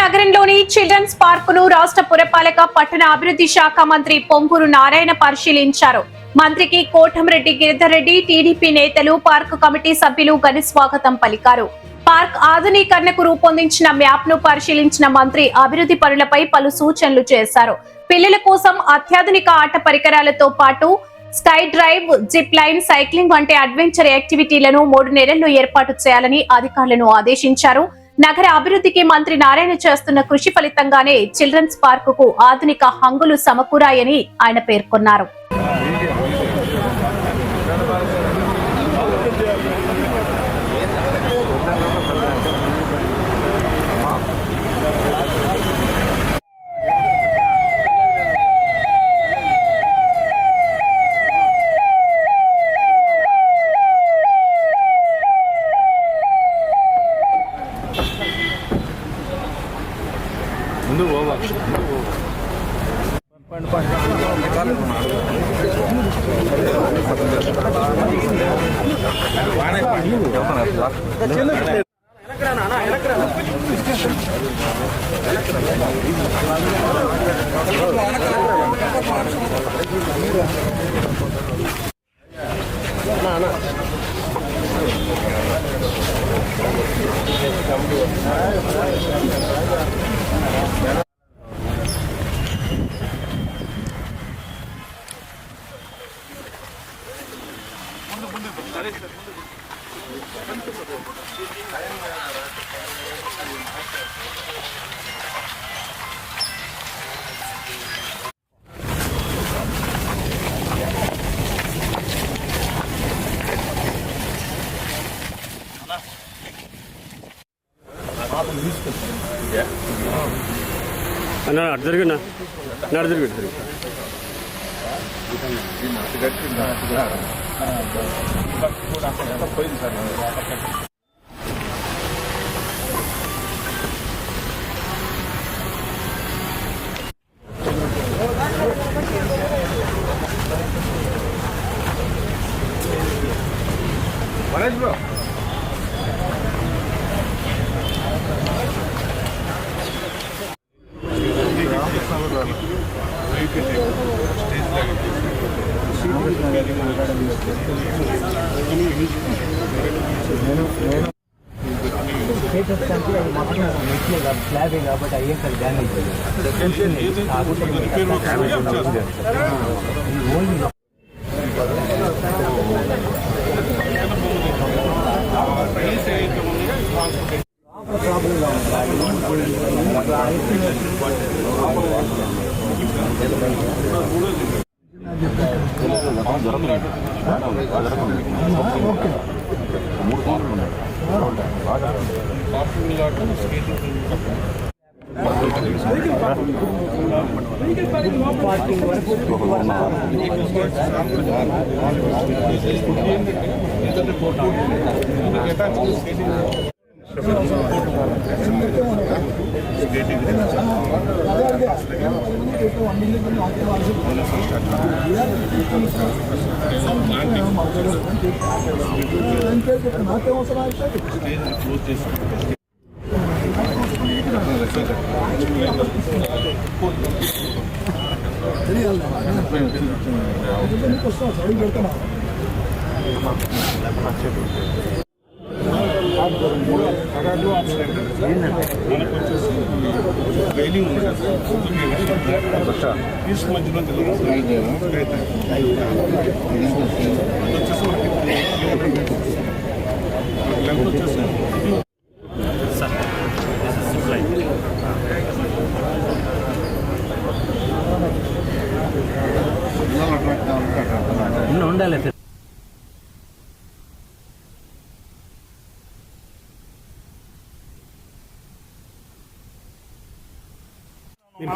నగరంలోని children's park ను రాష్ట్ర పురపాలక పట్టణ అభివృద్ధి శాఖ మంత్రి పొంగూరు నారాయణ పరిశీలించారు. మంత్రికి కోటంరెడ్డి గిరిధర్ రెడ్డి, టీడీపీ నేతలు, పార్క్ కమిటీ సభ్యులు ఘన స్వాగతం పలికారు. పార్క్ ఆధునీకరణకు రూపొందించిన మ్యాప్ ను పరిశీలించిన మంత్రి అభివృద్ధి పనులపై పలు సూచనలు చేశారు. పిల్లల కోసం అత్యాధునిక ఆట పరికరాలతో పాటు sky drive, zip line, cycling వంటి అడ్వెంచర్ యాక్టివిటీలను 3 నెలల్లో ఏర్పాటు చేయాలని అధికారులను ఆదేశించారు. నగర అభివృద్ధికి మంత్రి నారాయణ చేస్తున్న కృషి ఫలితంగానే చిల్డ్రన్స్ పార్క్ కు ఆధునిక హంగులు సమకూరాయని ఆయన పేర్కొన్నారు.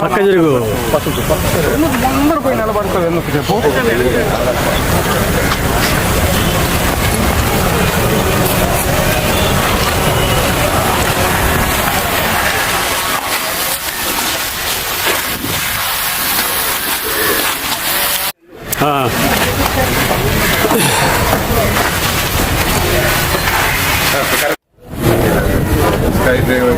పక్క జరుగు అందరూ పోయి నిలబడతావు ఎందుకు చెప్పు. స్కై డ్రైవ్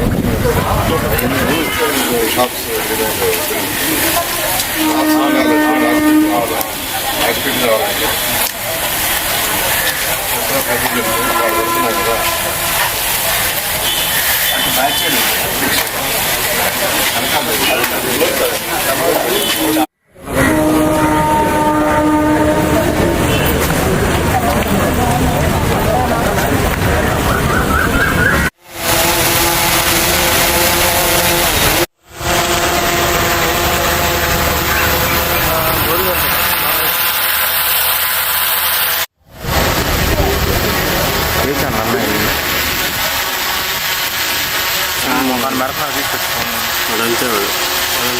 అదంతే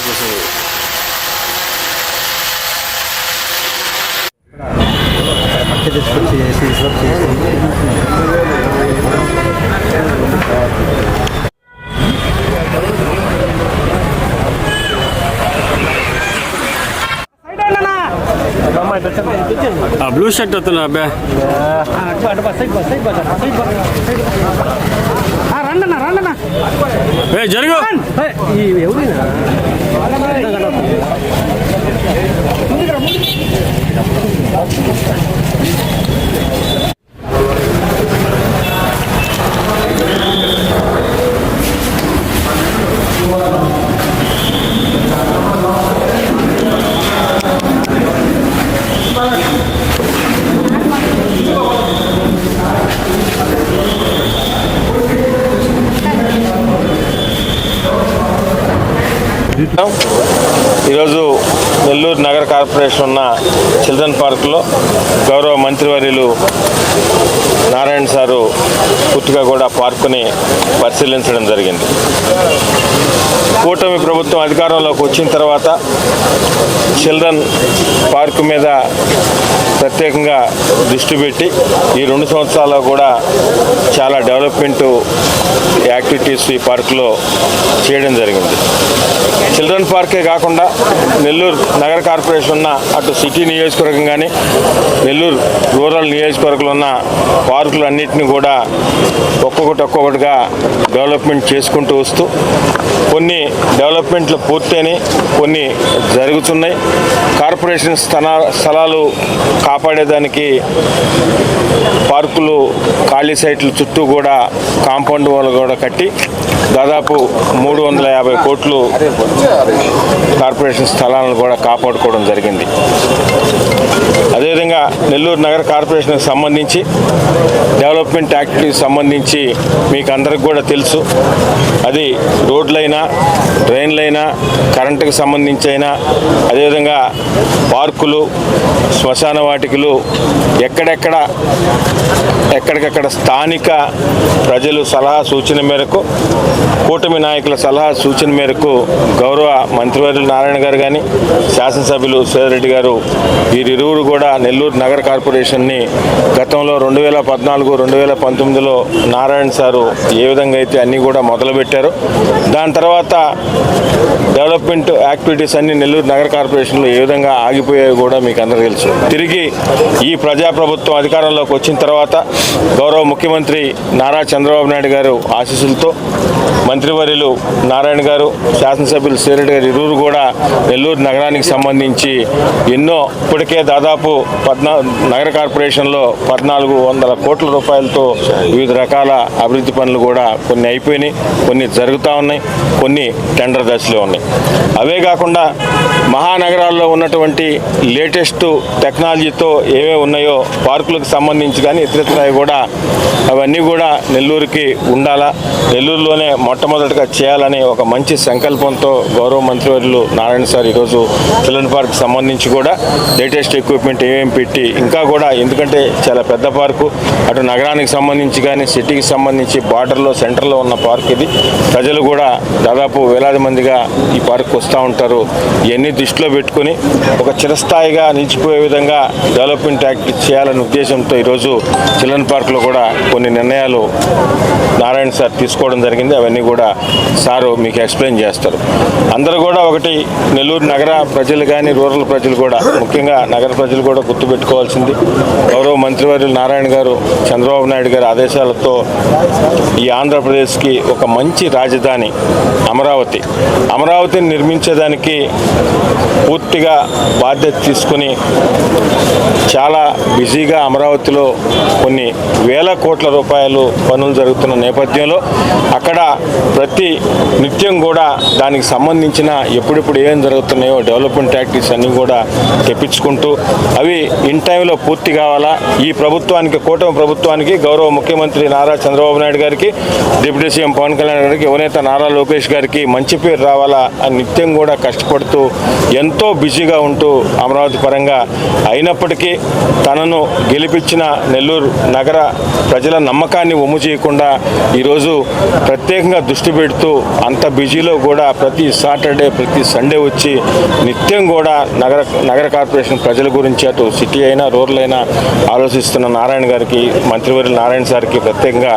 కోసం మట్టి తీసుకొచ్చి వేసి ఆ బ్లూ షర్ట్ వస్తున్నా అబ్బాయి రండన్నా రండన్నా ఏ జరుగు ఎవరైనా ఈరోజు నెల్లూరు నగర కార్పొరేషన్ ఉన్న చిల్డ్రన్ పార్కులో గౌరవ మంత్రివర్యులు నారాయణ సారు పూర్తిగా కూడా పార్కుని పరిశీలించడం జరిగింది. కూటమి ప్రభుత్వం అధికారంలోకి వచ్చిన తర్వాత చిల్డ్రన్ పార్కు మీద ప్రత్యేకంగా దృష్టి పెట్టి ఈ 2 సంవత్సరాల్లో కూడా చాలా డెవలప్మెంట్ యాక్టివిటీస్ ఈ పార్కులో చేయడం జరిగింది. చిల్డ్రన్ పార్కే కాకుండా నెల్లూరు నగర కార్పొరేషన్ ఉన్న అటు సిటీ నియోజకవర్గం కానీ నెల్లూరు రూరల్ నియోజకవర్గంలో ఉన్న పార్కులు అన్నింటినీ కూడా ఒక్కొక్కటిగా డెవలప్మెంట్ చేసుకుంటూ వస్తూ కొన్ని డెవలప్మెంట్లు పూర్తయినాయి, కొన్ని జరుగుతున్నాయి. కార్పొరేషన్ స్థలాలు కాపాడేదానికి పార్కులు ఖాళీ సైట్ల చుట్టూ కూడా కాంపౌండ్ వాళ్ళు కూడా కట్టి దాదాపు 350 కోట్లు కార్పొరేషన్ స్థలాలను కూడా కాపాడుకోవడం జరిగింది. అదేవిధంగా నెల్లూరు నగర కార్పొరేషన్కి సంబంధించి డెవలప్మెంట్ యాక్టివిటీకి సంబంధించి మీకు అందరికి కూడా తెలుసు. అది రోడ్లైనా, డ్రైన్లైనా, కరెంటుకు సంబంధించి అయినా, అదేవిధంగా పార్కులు, శ్మశాన వాటికలు ఎక్కడికక్కడ స్థానిక ప్రజలు సలహా సూచన మేరకు, కూటమి నాయకుల సలహా సూచన మేరకు గౌరవ మంత్రివర్యులు నారాయణ గారు కానీ, శాసనసభ్యులు సేదరెడ్డి గారు వీరిరువురు కూడా నెల్లూరు నగర కార్పొరేషన్ని గతంలో 2014-2019లో నారాయణ సారు ఏ విధంగా అయితే అన్నీ కూడా మొదలుపెట్టారు, దాని తర్వాత డెవలప్మెంట్ యాక్టివిటీస్ అన్ని నెల్లూరు నగర కార్పొరేషన్లో ఏ విధంగా ఆగిపోయాయో కూడా మీకు అందరికీ తెలుసు. తిరిగి ఈ ప్రజాప్రభుత్వం అధికారంలోకి వచ్చిన తర్వాత గౌరవ ముఖ్యమంత్రి నారా చంద్రబాబు నాయుడు గారు ఆశీస్సులతో మంత్రివర్యులు నారాయణ గారు, శాసనసభ్యులు సేరెడ్డి గారు ఇరువురు కూడా నెల్లూరు నగరానికి సంబంధించి ఎన్నో ఇప్పటికే దాదాపు నగర కార్పొరేషన్లో 1400 కోట్ల రూపాయలతో వివిధ రకాల అభివృద్ధి పనులు కూడా కొన్ని అయిపోయినాయి, కొన్ని జరుగుతూ ఉన్నాయి, కొన్ని టెండర్ దశలో ఉన్నాయి. అవే కాకుండా మహానగరాల్లో ఉన్నటువంటి లేటెస్ట్ టెక్నాలజీతో ఏవే ఉన్నాయో పార్కులకు సంబంధించి కానీ ఇతరత్ర కూడా అవన్నీ కూడా నెల్లూరుకి ఉండాలా, నెల్లూరులోనే మొట్టమొదటిగా చేయాలని ఒక మంచి సంకల్పంతో గౌరవ మంత్రివర్యులు నారాయణ సార్ ఈరోజు చిల్డ్రన్ పార్క్ సంబంధించి కూడా లేటెస్ట్ ఎక్విప్మెంట్ ఏమేమి పెట్టి ఇంకా కూడా, ఎందుకంటే చాలా పెద్ద పార్కు, అటు నగరానికి సంబంధించి కానీ సిటీకి సంబంధించి బార్డర్లో సెంటర్లో ఉన్న పార్క్ ఇది. ప్రజలు కూడా దాదాపు వేలాది మందిగా ఈ పార్క్ వస్తూ ఉంటారు. ఇవన్నీ దృష్టిలో పెట్టుకొని ఒక చిరస్థాయిగా నిలిచిపోయే విధంగా డెవలప్మెంట్ యాక్టివిటీ చేయాలనే ఉద్దేశంతో ఈరోజు చిల్డ్రన్ పార్క్లో కూడా కొన్ని నిర్ణయాలు నారాయణ సార్ తీసుకోవడం జరిగింది. అవన్నీ కూడా సారు మీకు ఎక్స్ప్లెయిన్ చేస్తారు. అందరూ కూడా ఒకటి నెల్లూరు నగర ప్రజలు కానీ రూరల్ ప్రజలు కూడా, ముఖ్యంగా నగర ప్రజలు కూడా గుర్తుపెట్టుకుని గుర్తుపెట్టుకోవాల్సింది. గౌరవ మంత్రివర్యులు నారాయణ గారు చంద్రబాబు నాయుడు గారి ఆదేశాలతో ఈ ఆంధ్రప్రదేశ్కి ఒక మంచి రాజధాని అమరావతిని నిర్మించేదానికి పూర్తిగా బాధ్యత తీసుకుని చాలా బిజీగా అమరావతిలో కొన్ని వేల కోట్ల రూపాయలు పనులు జరుగుతున్న నేపథ్యంలో అక్కడ ప్రతి నిత్యం కూడా దానికి సంబంధించిన ఎప్పుడెప్పుడు ఏం జరుగుతున్నాయో డెవలప్మెంట్ యాక్టివిటీస్ అన్నీ కూడా తెప్పించుకుంటూ అవి ఇన్ టైంలో పూర్తి కావాలా. ఈ ప్రభుత్వానికి, కూటమి ప్రభుత్వానికి, గౌరవ ముఖ్యమంత్రి నారా చంద్రబాబు నాయుడు గారికి, డిప్యూటీ సీఎం పవన్ కళ్యాణ్ గారికి, యువనేత నారా లోకేష్ గారికి మంచి పేరు రావాలా అని నిత్యం కూడా కష్టపడుతూ ఎంతో బిజీగా ఉంటూ అమరావతి పరంగా అయినప్పటికీ తనను గెలిపించిన నెల్లూరు నగర ప్రజల నమ్మకాన్ని ఒమ్ము చేయకుండా ఈరోజు ప్రత్యేకంగా దృష్టి పెడుతూ అంత బిజీలో కూడా ప్రతి సాటర్డే, ప్రతి సండే వచ్చి నిత్యం కూడా నగర కార్పొరేషన్ ప్రజల గురించి అటు సిటీ అయినా రూరల్ అయినా ఆలోచిస్తున్న నారాయణ గారికి, మంత్రివర్యులు నారాయణ సార్కి ప్రత్యేకంగా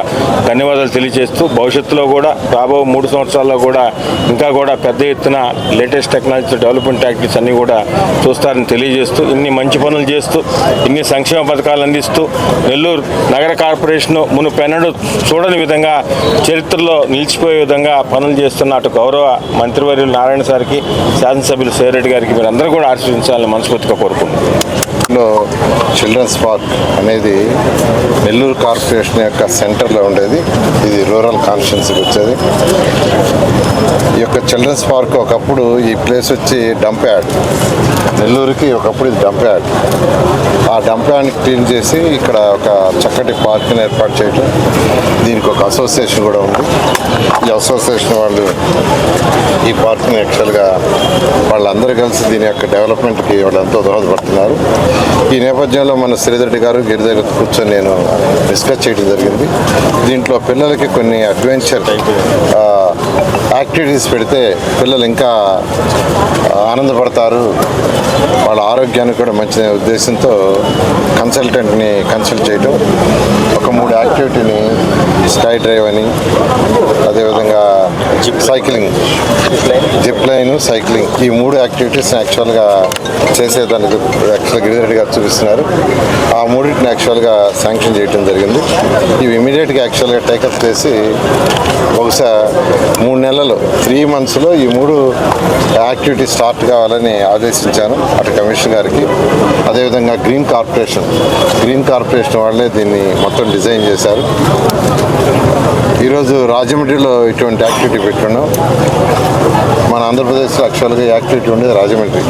ధన్యవాదాలు తెలియజేస్తూ భవిష్యత్తులో కూడా రాబో 3 సంవత్సరాల్లో కూడా ఇంకా కూడా పెద్ద ఎత్తున లేటెస్ట్ టెక్నాలజీ డెవలప్మెంట్ యాక్టివిటీస్ అన్నీ కూడా చూస్తారని తెలియజేస్తూ ఇన్ని మంచి పనులు చేస్తూ ఇన్ని సంక్షేమ పథకాలు అందిస్తూ నెల్లూరు నగర కార్పొరేషన్ మునుపెన్నడూ చూడని విధంగా చరిత్రలో నిలిచిపోయే విధంగా పనులు చేస్తున్న అటు గౌరవ మంత్రివర్యులు నారాయణ సార్కి, శాసనసభ్యులు సేరెడ్డి గారికి మీరందరూ కూడా ఆశీర్వదించాలని మనస్ఫూర్తిగా కోరుకుంటున్నాను. చిల్డ్రన్స్ పార్క్ అనేది నెల్లూరు కార్పొరేషన్ యొక్క సెంటర్లో ఉండేది. ఇది రూరల్ కాన్స్టిట్యున్సీకి వచ్చేది. ఈ యొక్క చిల్డ్రన్స్ పార్క్ ఒకప్పుడు ఈ ప్లేస్ వచ్చి డంప్ యార్డ్, నెల్లూరుకి ఒకప్పుడు ఇది డంప్ యార్డ్. ఆ డంప్ యార్డ్ని క్లీన్ చేసి ఇక్కడ ఒక చక్కటి పార్క్ని ఏర్పాటు చేయడం. దీనికి ఒక అసోసియేషన్ కూడా ఉంది. ఈ అసోసియేషన్ వాళ్ళు ఈ పార్క్ని యాక్చువల్గా వాళ్ళందరూ కలిసి దీని యొక్క డెవలప్మెంట్కి వాళ్ళంతా దోహదపడుతున్నారు. ఈ నేపథ్యంలో మన శ్రీధరెడ్డి గారు గిరి దగ్గర కూర్చొని నేను డిస్కస్ చేయడం జరిగింది. దీంట్లో పిల్లలకి కొన్ని అడ్వెంచర్ యాక్టివిటీస్ పెడితే పిల్లలు ఇంకా ఆనందపడతారు, వాళ్ళ ఆరోగ్యానికి కూడా మంచి ఉద్దేశంతో కన్సల్టెంట్ని కన్సల్ట్ చేయడం. ఒక 3 యాక్టివిటీని స్కై డ్రైవ్ అని, అదేవిధంగా సైక్లింగ్, జిప్ లైన్, సైక్లింగ్, ఈ 3 యాక్టివిటీస్ని యాక్చువల్గా చేసేదానికి యాక్చువల్గా గిరిరెడ్డి గారు చూపిస్తున్నారు. ఆ 3టిని యాక్చువల్గా శాంక్షన్ చేయడం జరిగింది. ఇవి ఇమీడియట్గా యాక్చువల్గా టేకప్ చేసి బహుశా 3 నెలలు 3 monthsలో ఈ 3 యాక్టివిటీస్ స్టార్ట్ కావాలని ఆదేశించాను అటు కమిషనర్ గారికి. అదేవిధంగా గ్రీన్ కార్పొరేషన్ వాళ్ళే దీన్ని మొత్తం డిజైన్ చేశారు. ఈరోజు రాజమండ్రిలో ఇటువంటి యాక్టివిటీ పెట్టున్నాం. మన ఆంధ్రప్రదేశ్లో యాక్చువల్గా యాక్టివిటీ ఉండేది రాజమండ్రి.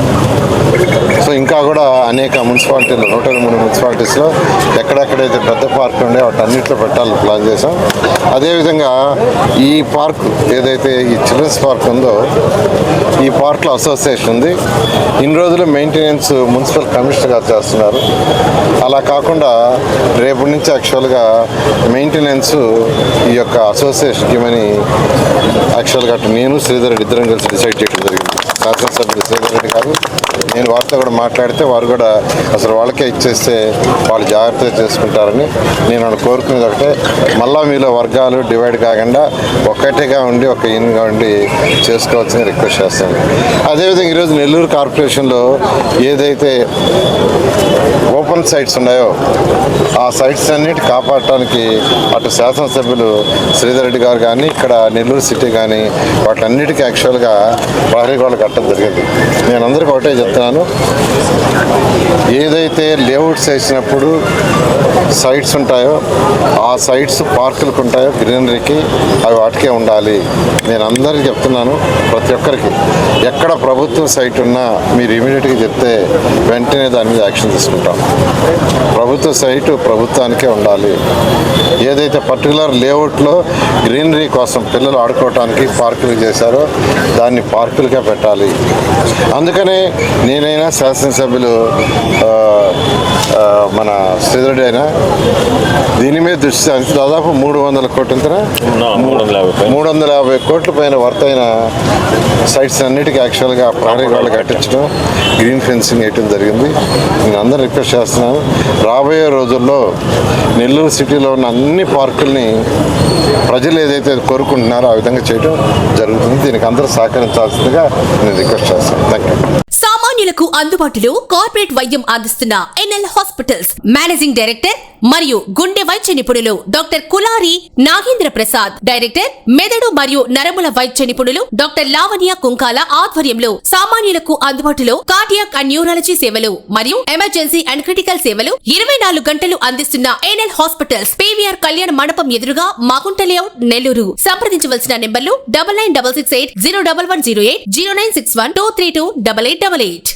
సో ఇంకా కూడా అనేక మున్సిపాలిటీలు, 103 మున్సిపాలిటీస్లో ఎక్కడెక్కడైతే పెద్ద పార్క్ ఉండే వాటన్నిటిలో పెట్టాలని ప్లాన్ చేశాం. అదేవిధంగా ఈ పార్క్ ఏదైతే ఈ చిల్డ్రన్స్ పార్క్ ఉందో ఈ పార్క్లో అసోసియేషన్ ఉంది. ఇన్ని రోజులు మెయింటెనెన్స్ మున్సిపల్ కమిషనర్ గారు చేస్తున్నారు. అలా కాకుండా రేపటి నుంచి యాక్చువల్గా మెయింటెనెన్స్ ఈ యొక్క అసోసియేషన్కి ఇవ్వమని యాక్చువల్గా అటు నేను శ్రీధరెడ్డి ఇద్దరం కలిసి డిసైడ్ చేయడం జరిగింది. శాసనసభ్యులు శ్రీధరెడ్డి గారు, నేను వారితో కూడా మాట్లాడితే వారు కూడా అసలు వాళ్ళకే ఇచ్చేస్తే వాళ్ళు జాగ్రత్తగా చేసుకుంటారని నేను కోరుకునేది ఒకటే, మళ్ళా మీలో వర్గాలు డివైడ్ కాకుండా ఒక్కటిగా ఉండి ఒక యూనిట్గా ఉండి చేసుకోవాల్సింది రిక్వెస్ట్ చేస్తాను. అదేవిధంగా ఈరోజు నెల్లూరు కార్పొరేషన్లో ఏదైతే ఓపెన్ సైట్స్ ఉన్నాయో ఆ సైట్స్ అన్నిటి కాపాడటానికి అటు శాసనసభ్యులు శ్రీధరెడ్డి గారు కానీ ఇక్కడ నెల్లూరు సిటీ కానీ వాటన్నిటికీ యాక్చువల్గా ప్రహరీ గోడలు కట్టడం జరిగింది. నేను అందరికీ ఒకటే చెప్తున్నాను, ఏదైతే లేఅవుట్స్ వేసినప్పుడు సైట్స్ ఉంటాయో ఆ సైట్స్ పార్కులకు ఉంటాయో గ్రీనరీకి అవి వాటికే ఉండాలి. నేను అందరికీ చెప్తున్నాను, ప్రతి ఒక్కరికి ఎక్కడ ప్రభుత్వ సైట్ ఉన్నా మీరు ఇమీడియట్గా చెప్తే వెంటనే దాని మీద యాక్షన్ తీసుకుంటాం. ప్రభుత్వ సైటు ప్రభుత్వానికే ఉండాలి. ఏదైతే పర్టికులర్ లేఅవుట్లో గ్రీనరీ కోసం పిల్లలు ఆడుకోవటానికి పార్కులు చేశారో దాన్ని పార్కులకే పెట్టాలి. అందుకనే నేనైనా శాసనసభ్యులు మన శ్రీధరెడ్డి అయినా దీని మీద దృష్టి సారించి దాదాపు 300 కోట్ల 350 కోట్ల పైన వర్త్ అయిన సైట్స్ అన్నిటికీ యాక్చువల్గా ప్రహరీ గోడలు కట్టించడం, గ్రీన్ ఫెన్సింగ్ వేయటం జరిగింది. నేను అందరూ రిక్వెస్ట్ చేస్తున్నాను, రాబోయే రోజుల్లో నెల్లూరు సిటీలో ఉన్న అన్ని పార్కుల్ని ప్రజలు ఏదైతే కోరుకుంటున్నారో ఆ విధంగా చేయడం జరుగుతుంది. దీనికి అందరూ సహకరించాల్సిందిగా నేను రిక్వెస్ట్ చేస్తాను. Thank you. సామాన్యులకు అందుబాటులో కార్పొరేట్ వైద్యం అందిస్తున్న ఎన్ఎల్ హాస్పిటల్స్ మేనేజింగ్ డైరెక్టర్ మరియు గుండె వైద్య నిపుణులు డాక్టర్ కులారి నాగేంద్ర ప్రసాద్, డైరెక్టర్ మెదడు మరియు నరముల వైద్య నిపుణులు డాక్టర్ లావణ్య కుంకాల ఆధ్వర్యంలో సామాన్యులకు అందుబాటులో కార్డియాక్ అండ్ న్యూరాలజీ సేవలు మరియు ఎమర్జెన్సీ అండ్ క్రిటికల్ సేవలు 24 గంటలు అందిస్తున్న ఎన్ఎల్ హాస్పిటల్స్ పీవీఆర్ కళ్యాణ మండపం ఎదురుగా మాగుంట లేఅవుట్, నెల్లూరు. సంప్రదించవలసిన నెంబర్లు 9966801108, 0961232888.